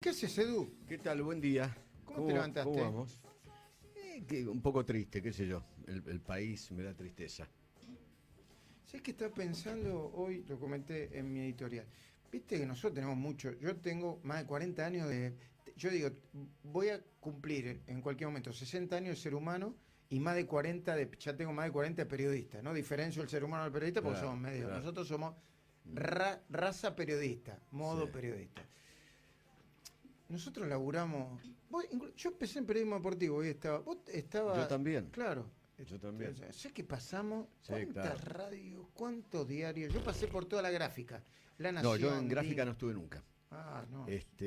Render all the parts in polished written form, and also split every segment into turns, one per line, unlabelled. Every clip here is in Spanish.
¿Qué haces, Edu?
¿Qué tal? Buen día.
¿Cómo te levantaste?
¿Cómo vamos? Un poco triste, qué sé yo. El país me da tristeza.
¿Sabes qué estaba pensando hoy? Lo comenté en mi editorial. Viste que nosotros tenemos mucho. Yo tengo más de 40 años de. Yo digo, voy a cumplir en cualquier momento 60 años de ser humano y más de 40 de. Ya tengo más de 40 de periodista, ¿no? Diferencio el ser humano del periodista porque
Claro,
somos medios.
claro.
Nosotros somos raza periodista,
Sí.
modo periodista. Nosotros laburamos. Yo empecé en periodismo deportivo y estaba. Vos
Yo
estaba.
también.
Claro.
Yo también.
Sé que pasamos.
Sí,
¿Cuántas
claro.
radios? ¿Cuántos diarios? Yo pasé por toda la gráfica. La
No, yo en
Nación,
gráfica
DIN.
no estuve nunca.
Ah, no.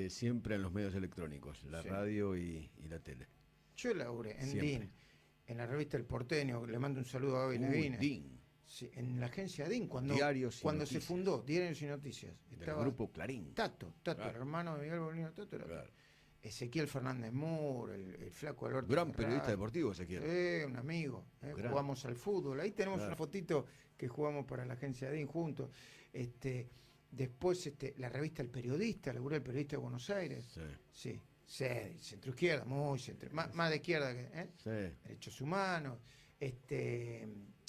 Siempre en los medios electrónicos, la
Sí.
radio y la tele.
Yo laburé en
Siempre.
DIN, en la revista El Porteño. Le mando un saludo a Gaby Levine.
DIN,
Sí, en la agencia DIN,
Diarios y
cuando se
Noticias.
fundó, Diarios y Noticias.
Del grupo Clarín.
Tato,
Claro.
el hermano de Miguel Bolino Tato.
Claro.
Ezequiel Fernández Moore, el flaco Alberto
Gran
Ferrari.
periodista deportivo, Ezequiel.
Un amigo.
Gran.
Jugamos al fútbol. Ahí tenemos
Claro.
una fotito que jugamos para la agencia DIN juntos. Después la revista El Periodista, laburé El Periodista de Buenos Aires.
Sí.
Sí, centro izquierda, muy más de izquierda que
Sí.
derechos humanos.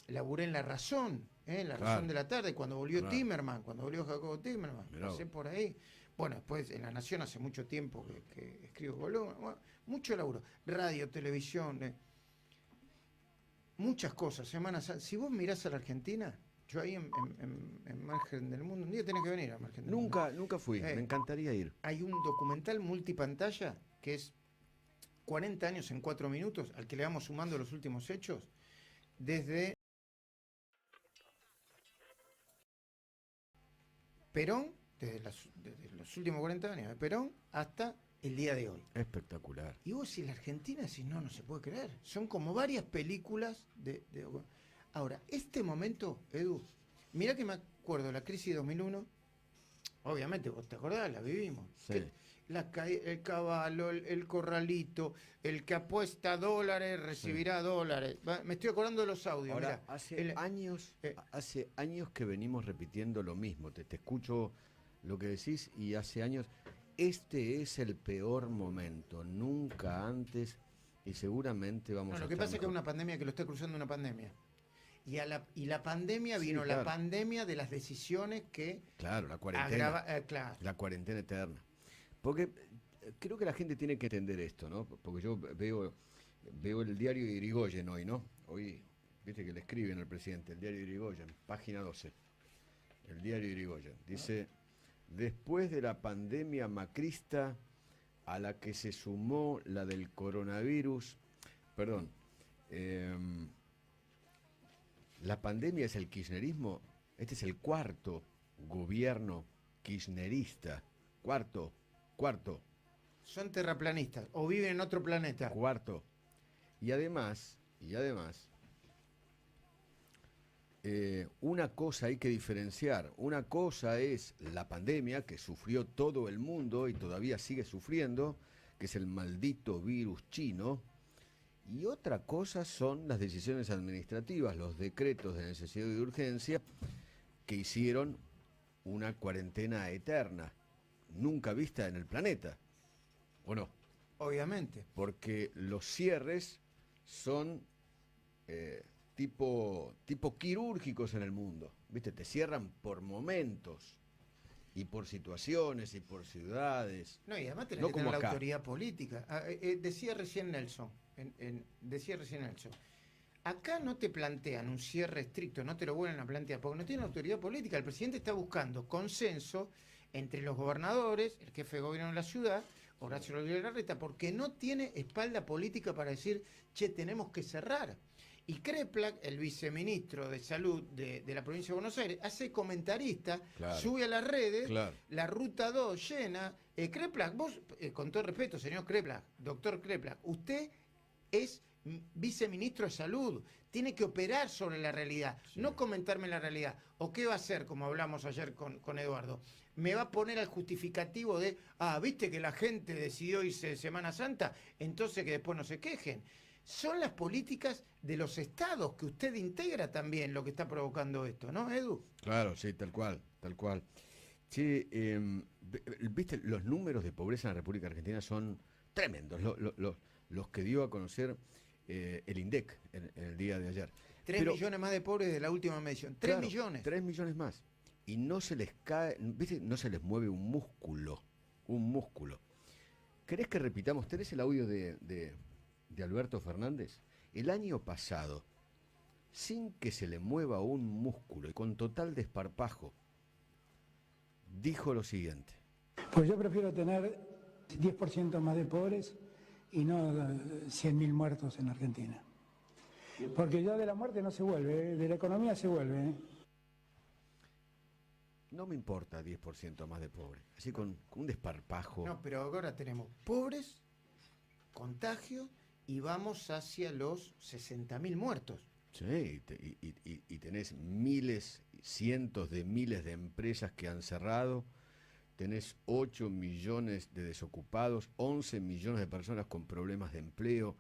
Laburé en La Razón, en La
Claro.
Razón de la tarde, cuando volvió
Claro.
Timerman, cuando volvió Jacobo Timerman.
Mirá
Pasé
vos.
por ahí. Bueno, después en La Nación hace mucho tiempo que escribo columnas. Bueno, mucho laburo. Radio, televisión, muchas cosas. Semana Santa. Si vos mirás a la Argentina, yo ahí en Margen del Mundo, un día tenés que venir a Margen del Mundo.
Nunca fui. Me encantaría ir.
Hay un documental multipantalla que es 40 años en 4 minutos, al que le vamos sumando los últimos hechos, desde Perón, desde los últimos 40 años de Perón hasta el día de hoy.
Espectacular.
Y vos, si la Argentina, si no se puede creer. Son como varias películas Ahora, este momento, Edu, mirá que me acuerdo, la crisis de 2001, obviamente, vos te acordás, la vivimos.
Sí.
El caballo, el corralito, el que apuesta dólares recibirá dólares. Me estoy acordando de los audios.
Ahora,
Mirá,
hace años que venimos repitiendo lo mismo. Te escucho lo que decís y hace años. Este es el peor momento. Nunca antes y seguramente vamos a
lo que
estar
pasa es que es
mejor.
una pandemia que lo está cruzando una pandemia. Y la pandemia
Sí,
vino
claro.
la pandemia de las decisiones que
Claro, la cuarentena.
claro.
La cuarentena eterna. Porque creo que la gente tiene que entender esto, ¿no? Porque yo veo el diario de Irigoyen hoy, ¿no? Hoy, viste que le escriben al presidente, el diario de Irigoyen, página 12. El diario de Irigoyen. Dice, después de la pandemia macrista a la que se sumó la del coronavirus, perdón, la pandemia es el kirchnerismo, este es el cuarto gobierno kirchnerista, cuarto,
Son terraplanistas o viven en otro planeta.
y además, una cosa hay que diferenciar, una cosa es la pandemia que sufrió todo el mundo y todavía sigue sufriendo, que es el maldito virus chino, y otra cosa son las decisiones administrativas, los decretos de necesidad y de urgencia que hicieron una cuarentena eterna, nunca vista en el planeta, ¿o no?
Obviamente.
Porque los cierres son tipo quirúrgicos en el mundo, ¿viste? Te cierran por momentos y por situaciones y por ciudades.
No, y además tenés
No
que tener
como
la
acá.
autoridad política. Decía recién Nelson, acá no te plantean un cierre estricto, no te lo vuelven a plantear, porque no tienen autoridad política. El presidente está buscando consenso entre los gobernadores, el jefe de gobierno de la ciudad, Horacio Rodríguez Larreta, porque no tiene espalda política para decir, che, tenemos que cerrar. Y Kreplak, el viceministro de Salud de la provincia de Buenos Aires, hace comentarista,
Claro.
sube a las redes,
Claro.
la ruta 2 llena. Kreplak, vos, con todo respeto, señor Kreplak, doctor Kreplak, usted es viceministro de Salud, tiene que operar sobre la realidad,
Sí.
no comentarme la realidad. ¿O qué va a hacer, como hablamos ayer con Eduardo? Me va a poner al justificativo de, viste que la gente decidió irse de Semana Santa, entonces que después no se quejen. Son las políticas de los estados que usted integra también lo que está provocando esto, ¿no, Edu?
Claro, sí, tal cual. Che, viste, los números de pobreza en la República Argentina son tremendos, los que dio a conocer el INDEC en el día de ayer.
3 millones más de pobres de la última medición. 3 millones.
3 millones más. Y no se les cae, ¿viste? No se les mueve un músculo. Un músculo. ¿Querés que repitamos? ¿Tenés el audio de Alberto Fernández? El año pasado, sin que se le mueva un músculo y con total desparpajo, dijo lo siguiente.
Pues yo prefiero tener 10% más de pobres y no 100.000 muertos en Argentina. Porque ya de la muerte no se vuelve, de la economía se vuelve.
No me importa 10% más de pobres, así con un desparpajo.
No, pero ahora tenemos pobres, contagio y vamos hacia los 60.000 muertos.
Sí, y tenés miles, cientos de miles de empresas que han cerrado, tenés 8 millones de desocupados, 11 millones de personas con problemas de empleo,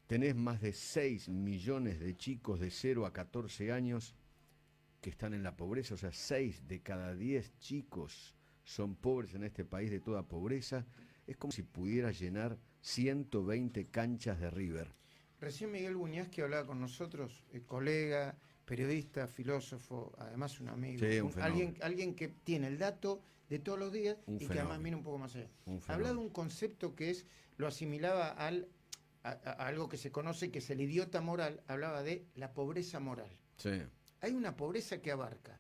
tenés más de 6 millones de chicos de 0 a 14 años que están en la pobreza, o sea, 6 de cada 10 chicos son pobres en este país de toda pobreza. Es como si pudiera llenar 120 canchas de River.
Recién Miguel Buñas, que hablaba con nosotros, colega, periodista, filósofo, además un amigo,
Sí,
alguien que tiene el dato de todos los días y que además mira un poco más allá. Hablaba de un concepto que lo asimilaba a algo que se conoce, que es el idiota moral, hablaba de la pobreza moral.
Sí.
Hay una pobreza que abarca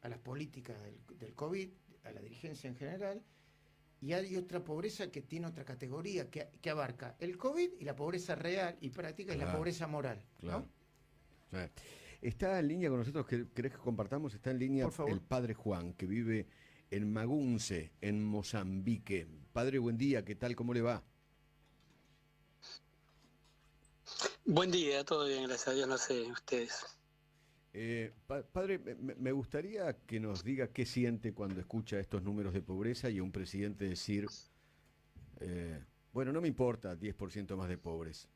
a las políticas del COVID, a la dirigencia en general, y hay otra pobreza que tiene otra categoría, que abarca el COVID y la pobreza real y práctica,
Claro,
y la pobreza moral.
Claro.
¿No?
Sí. Está en línea con nosotros, ¿querés que compartamos? Está en línea el padre Juan, que vive en Magunce, en Mozambique. Padre, buen día, ¿qué tal? ¿Cómo le va?
Buen día, todo bien, gracias a Dios, no sé, ustedes.
Padre, me gustaría que nos diga qué siente cuando escucha estos números de pobreza y a un presidente decir, bueno, no me importa 10% más de pobres.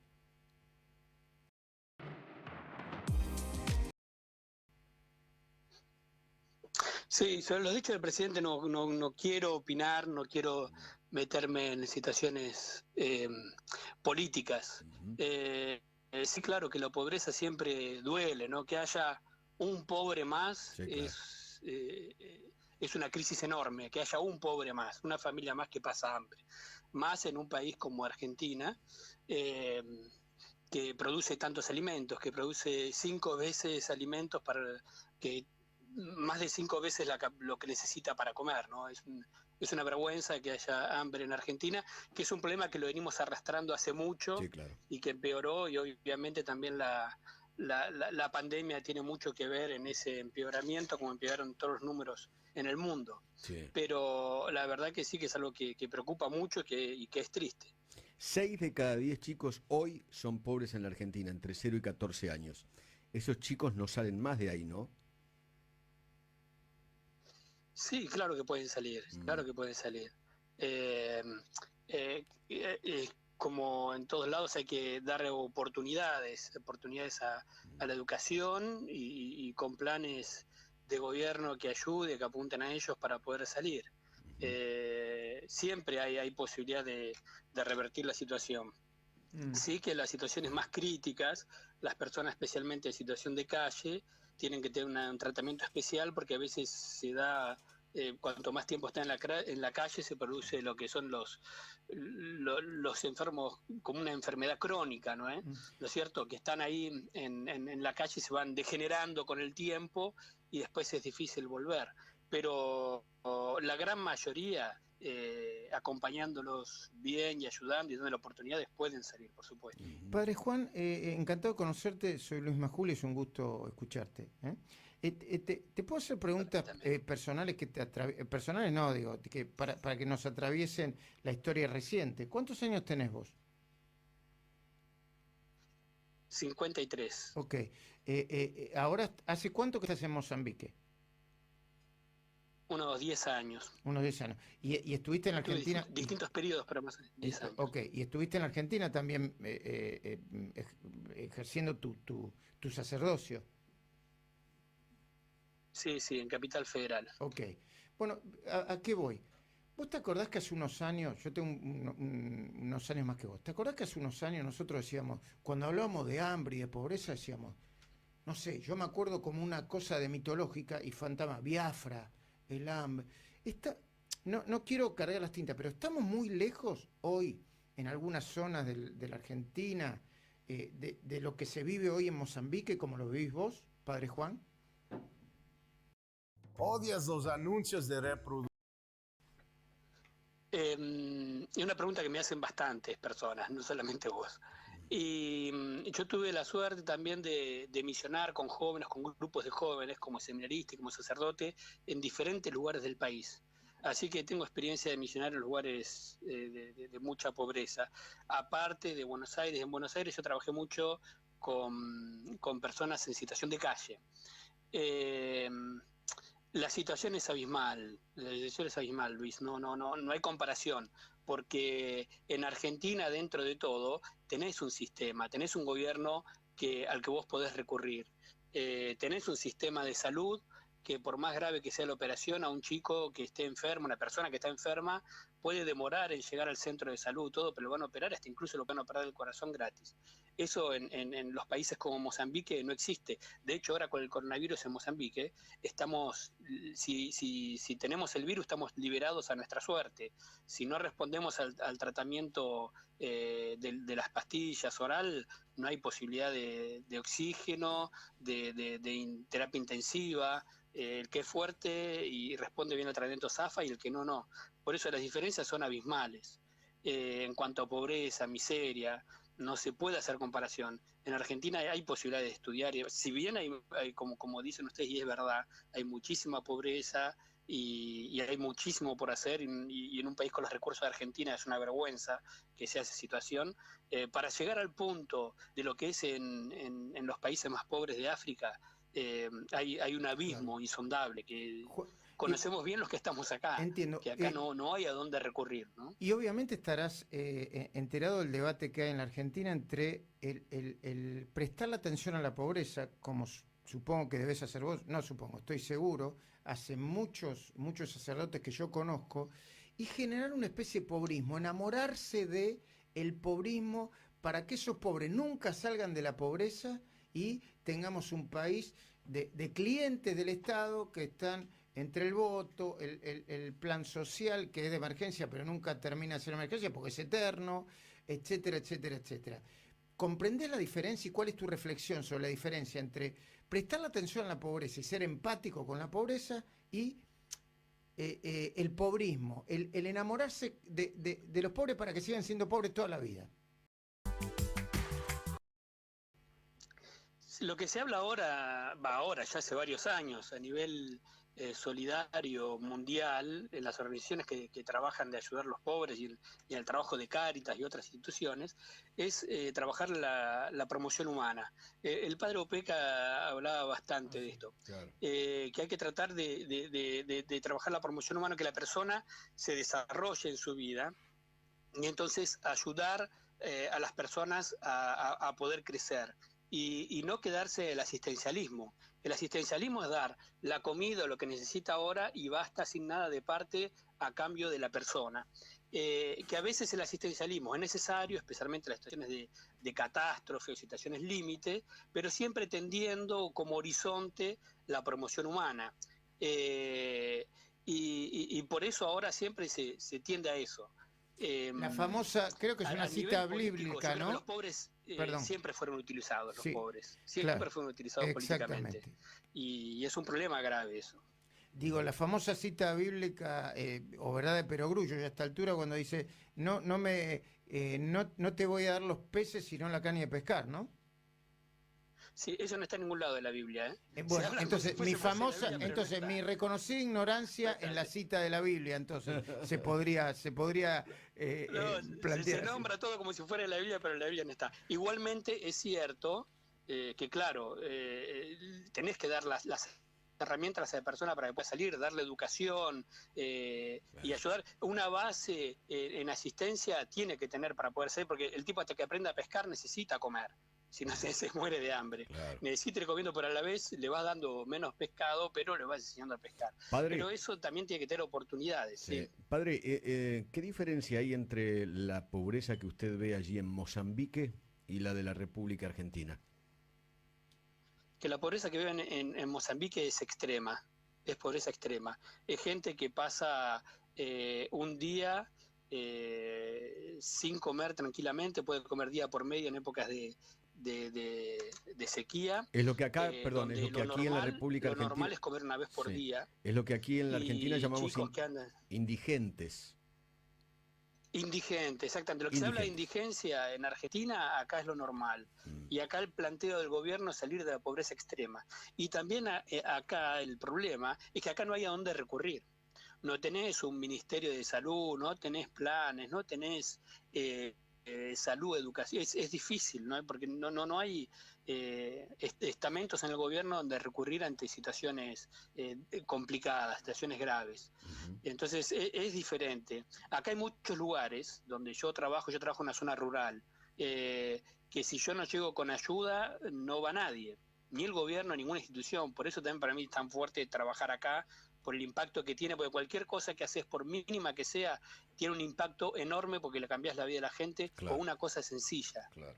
Sí, sobre los dichos del presidente no quiero opinar, no quiero meterme en situaciones políticas.
Uh-huh.
Sí, claro que la pobreza siempre duele, ¿no? Que haya un pobre más
Sí, claro.
es una crisis enorme, que haya un pobre más, una familia más que pasa hambre. Más en un país como Argentina, que produce tantos alimentos, que produce 5 veces alimentos que más de 5 veces lo que necesita para comer, ¿no? Es una vergüenza que haya hambre en Argentina, que es un problema que lo venimos arrastrando hace mucho.
Sí, claro.
Y que empeoró, y obviamente también la pandemia tiene mucho que ver en ese empeoramiento, como empeoraron todos los números en el mundo.
Sí.
Pero la verdad que sí que es algo que preocupa mucho y que es triste.
6 de cada 10 chicos hoy son pobres en la Argentina, entre 0 y 14 años. Esos chicos no salen más de ahí, ¿no?
Sí, claro que pueden salir, claro que pueden salir. Como en todos lados hay que dar oportunidades a la educación y con planes de gobierno que ayude, que apunten a ellos para poder salir. Siempre hay posibilidad de revertir la situación. Sí que las situaciones más críticas, las personas especialmente en situación de calle, tienen que tener un tratamiento especial porque a veces se da, cuanto más tiempo está en la calle, se produce lo que son los enfermos como una enfermedad crónica, ¿no es? ¿No es cierto? Que están ahí en la calle y se van degenerando con el tiempo y después es difícil volver. Pero la gran mayoría, acompañándolos bien y ayudando y dando oportunidades, pueden salir, por supuesto.
Padre Juan, encantado de conocerte, soy Luis Majul y es un gusto escucharte. ¿Te puedo hacer preguntas personales que personales no, digo, que para que nos atraviesen la historia reciente? ¿Cuántos años tenés vos?
53.
Ok. Ahora, ¿hace cuánto que estás en Mozambique?
Unos 10 años.
Unos 10 años. ¿Y estuviste en la Argentina?
Distintos periodos, pero más de 10 años.
Ok, ¿y estuviste en la Argentina también ejerciendo tu sacerdocio?
Sí, sí, en Capital Federal.
Ok. Bueno, ¿a qué voy? ¿Vos te acordás que hace unos años, yo tengo unos años más que vos, ¿te acordás que hace unos años nosotros decíamos, cuando hablábamos de hambre y de pobreza, decíamos, no sé, yo me acuerdo como una cosa de mitológica y fantasma, Biafra, el hambre. Está, no quiero cargar las tintas, pero estamos muy lejos hoy, en algunas zonas de la Argentina, de lo que se vive hoy en Mozambique, como lo vivís vos, Padre Juan.
¿Odias los anuncios de reproducción?
Y una pregunta que me hacen bastantes personas, no solamente vos. Y yo tuve la suerte también de misionar con jóvenes, con grupos de jóvenes, como seminarista y como sacerdote, en diferentes lugares del país. Así que tengo experiencia de misionar en lugares de mucha pobreza. Aparte de Buenos Aires, en Buenos Aires yo trabajé mucho con personas en situación de calle. Eh, la situación es abismal, Luis, no hay comparación, porque en Argentina, dentro de todo, tenés un sistema, tenés un gobierno al que vos podés recurrir, tenés un sistema de salud que por más grave que sea la operación, a un chico que esté enfermo, una persona que está enferma, puede demorar en llegar al centro de salud, todo, pero lo van a operar, hasta incluso lo van a operar del corazón gratis. Eso en los países como Mozambique no existe. De hecho, ahora con el coronavirus en Mozambique, si tenemos el virus, estamos liberados a nuestra suerte. Si no respondemos al tratamiento de las pastillas oral, no hay posibilidad de oxígeno, de terapia intensiva. El que es fuerte y responde bien al tratamiento zafa y el que no. Por eso las diferencias son abismales. En cuanto a pobreza, miseria, no se puede hacer comparación. En Argentina hay posibilidad de estudiar, si bien hay como dicen ustedes, y es verdad, hay muchísima pobreza y hay muchísimo por hacer, y en un país con los recursos de Argentina es una vergüenza que sea esa situación. Para llegar al punto de lo que es en los países más pobres de África, hay un abismo insondable que conocemos bien los que estamos acá.
Entiendo.
Que acá no hay a dónde recurrir, ¿no?
Y obviamente estarás enterado del debate que hay en la Argentina entre el prestar la atención a la pobreza, como supongo que debes hacer vos, no supongo, estoy seguro, hace muchos sacerdotes que yo conozco, y generar una especie de pobrismo, enamorarse de el pobrismo para que esos pobres nunca salgan de la pobreza y tengamos un país de clientes del Estado que están entre el voto, el plan social, que es de emergencia, pero nunca termina de ser emergencia porque es eterno, etcétera, etcétera, etcétera. ¿Comprendés la diferencia y cuál es tu reflexión sobre la diferencia entre prestar la atención a la pobreza y ser empático con la pobreza y el pobrismo, el enamorarse de los pobres para que sigan siendo pobres toda la vida?
Lo que se habla ahora, ya hace varios años, a nivel solidario mundial, en las organizaciones que trabajan de ayudar a los pobres y el trabajo de Cáritas y otras instituciones, es trabajar la promoción humana. El padre Opeca hablaba bastante de esto,
claro.
Que hay que tratar de trabajar la promoción humana, que la persona se desarrolle en su vida y entonces ayudar a las personas a poder crecer. Y no quedarse el asistencialismo. El asistencialismo es dar la comida o lo que necesita ahora y basta, sin nada de parte a cambio de la persona. Que a veces el asistencialismo es necesario, especialmente en las situaciones de catástrofe o situaciones límite, pero siempre tendiendo como horizonte la promoción humana. Y por eso ahora siempre se tiende a eso.
La famosa, creo que es una cita bíblica, ¿no?
Los pobres siempre fueron utilizados, los pobres. Siempre fueron utilizados políticamente. Y es un problema grave eso.
Digo, la famosa cita bíblica, o verdad de Perogrullo, ya a esta altura, cuando dice, no te voy a dar los peces, sino la caña de pescar, ¿no?
Sí, eso no está en ningún lado de la Biblia.
Bueno, entonces mi reconocida ignorancia en la cita de la Biblia, entonces se podría plantear.
Se nombra todo como si fuera de la Biblia, pero en la Biblia no está. Igualmente es cierto que, claro, tenés que dar las herramientas a esa persona para que pueda salir, darle educación y ayudar. Una base en asistencia tiene que tener para poder ser, porque el tipo hasta que aprenda a pescar necesita comer. si no se muere de hambre.
Claro.
Necesita ir comiendo, pero a la vez le vas dando menos pescado, pero le vas enseñando a pescar.
Padre,
Pero eso también tiene que tener oportunidades. ¿Sí?
Padre, ¿qué diferencia hay entre la pobreza que usted ve allí en Mozambique y la de la República Argentina?
Que la pobreza que viven en Mozambique es extrema, es pobreza extrema. Es gente que pasa un día sin comer tranquilamente, puede comer día por medio en épocas de sequía.
Es lo que acá, perdón, es lo que aquí
normal,
en la República Argentina...
Lo normal es comer una vez por día.
Es lo que aquí en la Argentina llamamos
que andan...
indigentes.
Indigente, exactamente. Lo que se habla de indigencia en Argentina, acá es lo normal. Y acá el planteo del gobierno es salir de la pobreza extrema. Y también acá el problema es que acá no hay a dónde recurrir. No tenés un ministerio de salud, no tenés planes, no tenés salud, educación. Es difícil, ¿no? Porque no hay estamentos en el gobierno donde recurrir ante situaciones complicadas, situaciones graves. Entonces es diferente. Acá hay muchos lugares donde yo trabajo en una zona rural, que si yo no llego con ayuda no va nadie, ni el gobierno, ninguna institución. Por eso también para mí es tan fuerte trabajar acá, por el impacto que tiene, porque cualquier cosa que haces, por mínima que sea, tiene un impacto enorme porque le cambias la vida a la gente con una cosa sencilla.
Claro.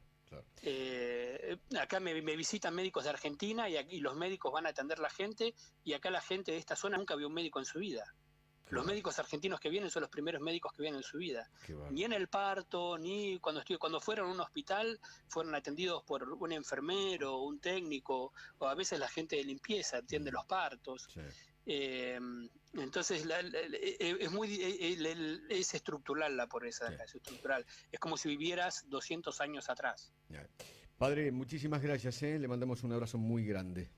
Acá me visitan médicos de Argentina y los médicos van a atender a la gente, y acá la gente de esta zona nunca vio un médico en su vida. Los médicos argentinos que vienen son los primeros médicos que vienen en su vida. Ni en el parto, ni cuando fueron a un hospital, fueron atendidos por un enfermero, un técnico, o a veces la gente de limpieza atiende los partos. Sí. Entonces es estructural la pobreza, es estructural. Es como si vivieras 200 años atrás.
Padre, muchísimas gracias, le mandamos un abrazo muy grande.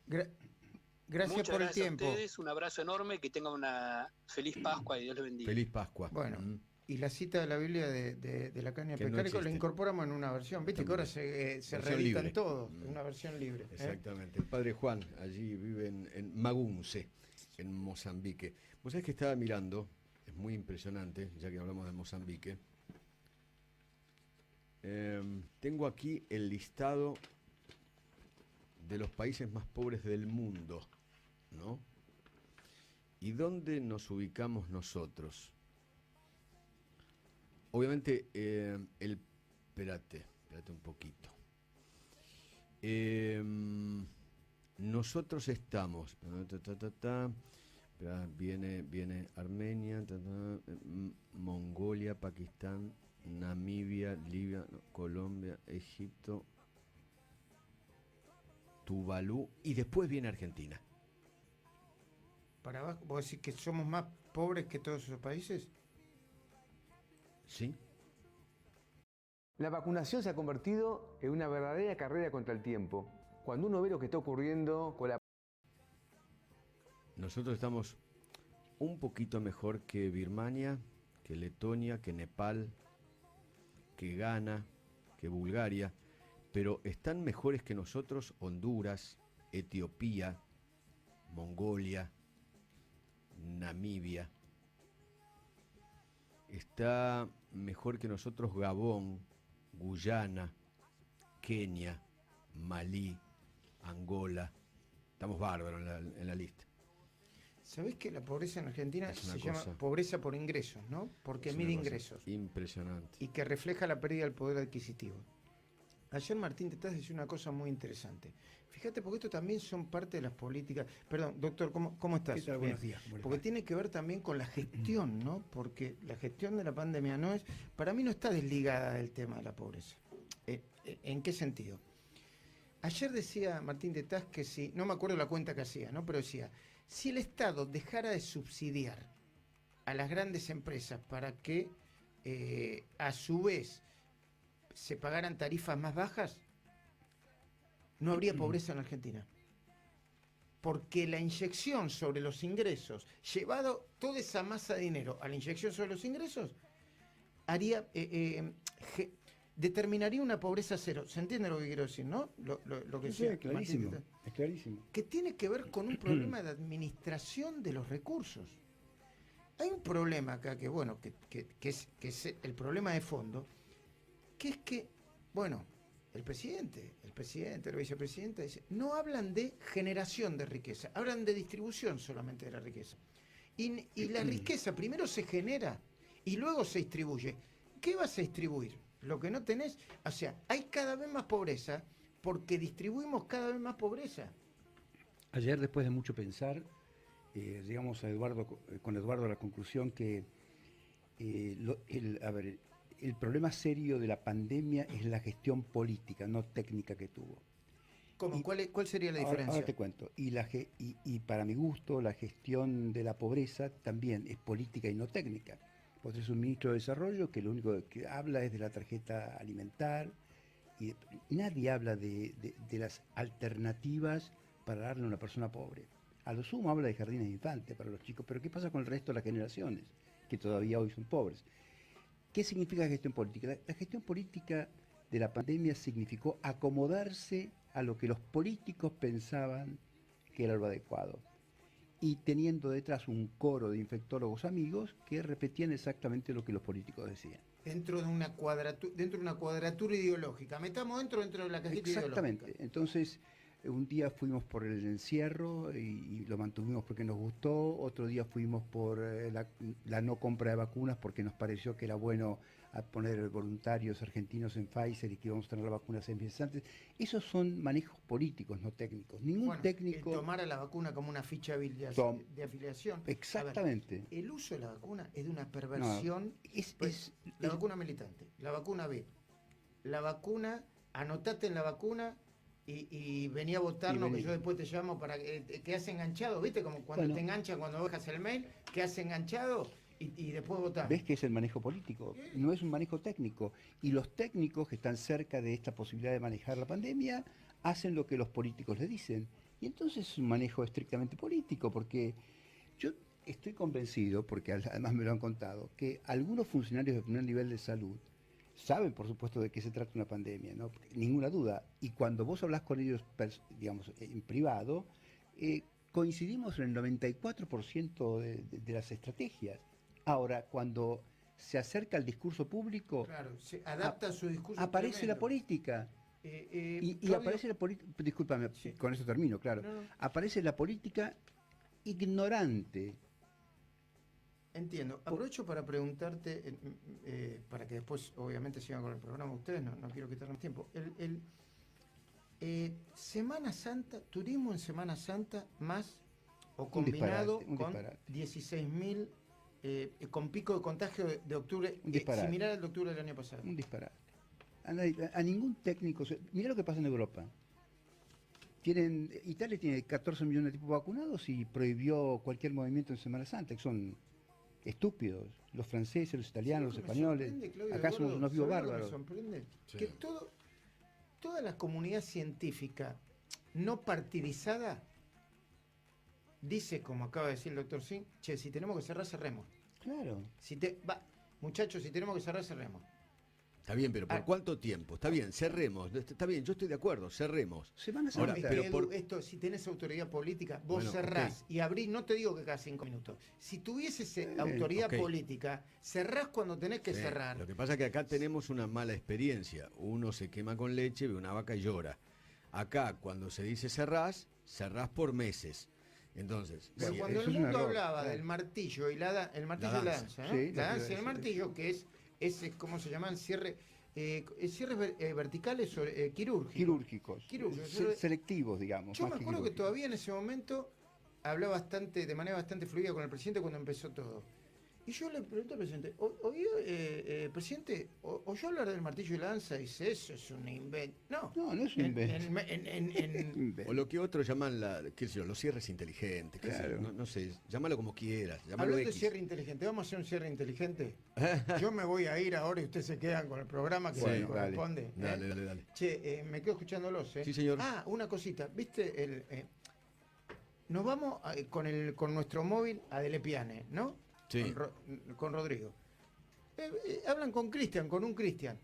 Gracias por el tiempo.
A ustedes, un abrazo enorme, que tengan una feliz Pascua y Dios les bendiga.
Feliz Pascua.
Bueno, y la cita de la Biblia de la caña de pescar, no la incorporamos en una versión. Viste que ahora se reeditan todos, una versión libre.
Exactamente. El padre Juan, allí vive en Magunce, en Mozambique. Vos sabés que estaba mirando, es muy impresionante, ya que hablamos de Mozambique. Tengo aquí el listado de los países más pobres del mundo, ¿no? ¿Y dónde nos ubicamos nosotros? Obviamente, espérate un poquito. Nosotros estamos... Viene Armenia, Mongolia, Pakistán, Namibia, Libia, Colombia, Egipto, Tuvalu, y después viene Argentina.
¿Para abajo? ¿Vos decís que somos más pobres que todos esos países?
Sí.
La vacunación se ha convertido en una verdadera carrera contra el tiempo. Cuando uno ve lo que está ocurriendo con la...
Nosotros estamos un poquito mejor que Birmania, que Letonia, que Nepal, que Ghana, que Bulgaria, pero están mejores que nosotros Honduras, Etiopía, Mongolia, Namibia. Está mejor que nosotros Gabón, Guyana, Kenia, Malí, Angola. Estamos bárbaros en la lista.
¿Sabés que la pobreza en Argentina se llama pobreza por ingresos, ¿no? Porque mide ingresos.
Impresionante.
Y que refleja la pérdida del poder adquisitivo. Ayer Martín Tetaz decía una cosa muy interesante. Fíjate, porque esto también son parte de las políticas. Perdón, doctor, ¿cómo estás?
¿Qué tal? Buenos días.
Porque tiene que ver también con la gestión, ¿no? Porque la gestión de la pandemia no es, para mí no está desligada del tema de la pobreza. ¿En qué sentido? Ayer decía Martín Tetaz que si, no me acuerdo la cuenta que hacía, ¿no? Pero decía, si el Estado dejara de subsidiar a las grandes empresas para que a su vez se pagaran tarifas más bajas, no habría pobreza en Argentina. Porque la inyección sobre los ingresos, llevado toda esa masa de dinero a la inyección sobre los ingresos, haría determinaría una pobreza cero. ¿Se entiende lo que quiero decir, no? Lo que
sí, es clarísimo, es clarísimo.
Que tiene que ver con un problema de administración de los recursos. Hay un problema acá que, bueno, que es el problema de fondo, que es que, bueno, el presidente, la vicepresidenta dice, no hablan de generación de riqueza, hablan de distribución solamente de la riqueza. Y la riqueza primero se genera y luego se distribuye. ¿Qué vas a distribuir? Lo que no tenés, o sea, hay cada vez más pobreza porque distribuimos cada vez más pobreza.
Ayer, después de mucho pensar, llegamos con Eduardo a la conclusión que el problema serio de la pandemia es la gestión política, no técnica que tuvo.
¿Cómo? ¿Cuál sería la diferencia?
Ahora te cuento. Y para mi gusto, la gestión de la pobreza también es política y no técnica. Vos tenés un ministro de Desarrollo que lo único que habla es de la tarjeta alimentar y nadie habla de las alternativas para darle a una persona pobre. A lo sumo habla de jardines de infantes para los chicos, pero ¿qué pasa con el resto de las generaciones que todavía hoy son pobres? ¿Qué significa gestión política? La gestión política de la pandemia significó acomodarse a lo que los políticos pensaban que era lo adecuado y teniendo detrás un coro de infectólogos amigos que repetían exactamente lo que los políticos decían.
Dentro de una cuadratura ideológica. Metamos dentro de la cajita
Exactamente.
ideológica.
Entonces, un día fuimos por el encierro y lo mantuvimos porque nos gustó, otro día fuimos por la no compra de vacunas porque nos pareció que era bueno a poner voluntarios argentinos en Pfizer y que íbamos a tener las vacunas 6 meses antes. Esos son manejos políticos, no técnicos. Ningún técnico...
tomar a la vacuna como una ficha de afiliación.
Exactamente.
Ver, el uso de la vacuna es de una perversión.
No,
la vacuna militante, la vacuna B, la vacuna, anotate en la vacuna y venía a votarnos, que yo después te llamo para que has enganchado, ¿viste? Como cuando te enganchan cuando dejas el mail, que has enganchado y después votamos.
¿Ves que es el manejo político? No es un manejo técnico. Y los técnicos que están cerca de esta posibilidad de manejar la pandemia hacen lo que los políticos les dicen. Y entonces es un manejo estrictamente político, porque yo estoy convencido, porque además me lo han contado, que algunos funcionarios de primer nivel de salud saben, por supuesto, de qué se trata una pandemia, ¿no? Ninguna duda. Y cuando vos hablas con ellos, digamos, en privado, coincidimos en el 94% de las estrategias. Ahora, cuando se acerca al discurso público,
claro, se adapta a su discurso.
Aparece la política. Y aparece la política, discúlpame, sí. Con eso termino, claro. No. Aparece la política ignorante.
Entiendo. Aprovecho para preguntarte, para que después obviamente sigan con el programa ustedes, no quiero quitar más tiempo. Semana Santa, turismo en Semana Santa más o combinado con 16.000, con pico de contagio de octubre, similar al de octubre del año pasado.
Un disparate. A ningún técnico, mira lo que pasa en Europa. Italia tiene 14 millones de tipos vacunados y prohibió cualquier movimiento en Semana Santa, que son estúpidos. Los franceses, los italianos, los españoles. Acá somos unos vivos bárbaros.
Me sorprende que toda la comunidad científica no partidizada dice, como acaba de decir el doctor Singh, che, si tenemos que cerrar, cerremos.
Claro.
Muchachos, si tenemos que cerrar, cerremos.
Está bien, pero ¿por cuánto tiempo? Está bien, cerremos. Está bien, yo estoy de acuerdo, cerremos.
Ahora, pero esto, si tenés autoridad política, vos cerrás y abrís, no te digo que cada 5 minutos. Si tuvieses autoridad política, cerrás cuando tenés que cerrar.
Lo que pasa es que acá tenemos una mala experiencia. Uno se quema con leche, ve una vaca y llora. Acá, cuando se dice cerrás por meses. Entonces,
pero cuando el mundo hablaba del martillo y el martillo y la danza, ¿no? Sí, la danza y el martillo, que es ¿cómo se llaman? Cierres verticales quirúrgicos.
Selectivos, digamos.
Yo me acuerdo que todavía en ese momento hablaba de manera bastante fluida con el presidente cuando empezó todo. Y yo le pregunté al presidente, presidente, ¿oyó hablar del martillo y la danza? Y dice, eso es un invento.
No es un invento.
O lo que otros llaman los cierres inteligentes. Claro. No sé, llámalo como quieras.
Hablando de cierre inteligente, ¿vamos a hacer un cierre inteligente? Yo me voy a ir ahora y ustedes se quedan con el programa que me corresponde.
Dale.
Che, me quedo escuchándolos.
Sí, señor.
Una cosita. ¿Viste? Nos vamos con nuestro móvil a Delepiane, ¿no? Sí. Con Rodrigo. Hablan con un Cristian.